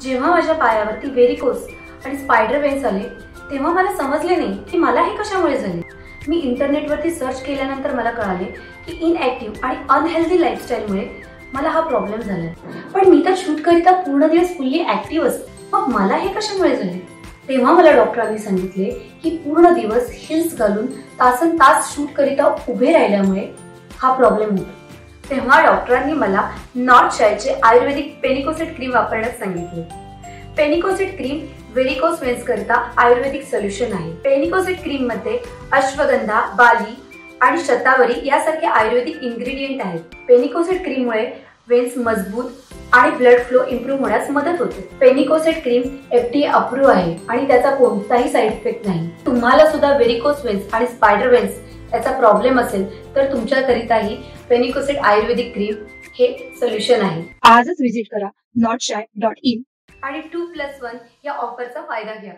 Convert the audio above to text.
जेव्हा माझ्या पायावरती व्हेरिकोस आणि स्पायडर वेन्स आले तेव्हा मला समजले नाही की मला हे कशामुळे झाले। मी इंटरनेटवरती सर्च केल्यानंतर मला कळाले की इनएक्टिव्ह आणि अनहेल्दी लाईफस्टाईलमुळे मला हा प्रॉब्लेम झाला। पण मी तर शूट करिता पूर्ण दिवस फुल्ली ऍक्टिव्ह असते, मग मला हे कशामुळे झाले? तेव्हा मला डॉक्टरांनी सांगितले की पूर्ण दिवस हिल्स घालून तासन तास शूट करिता उभे राहिल्यामुळे हा प्रॉब्लेम होतो। तेव्हा डॉक्टरांनी मला नॉर्थ शायचे आयुर्वेदिक पेनिकोसेट क्रीम वापरण्यास सांगितले। पेनिकोसेट क्रीम व्हेरिकोस वेन्स करिता आयुर्वेदिक सोल्युशन आहे। पेनिकोसेट क्रीम मध्ये अश्वगंधा, बाली आणि शतावरी यासारखे आयुर्वेदिक इन्ग्रेडियंट आहेत। पेनिकोसेट क्रीम मुळे वेन्स मजबूत आणि ब्लड फ्लो इम्प्रूव्ह होण्यास मदत होते। पेनिकोसेट क्रीम FDA अप्रूव्ह आहे आणि त्याचा कोणताही साइड इफेक्ट नाही। तुम्हाला सुद्धा व्हेरिकोस वेन्स आणि स्पायडर वेन्स याचा प्रॉब्लेम असेल तर तुमच्याकरिताही पेनिकोसेट आयुर्वेदिक क्रीम हे सोल्युशन आहे। आजच विजिट करा northshy.in आणि 2+1 या ऑफरचा फायदा घ्या।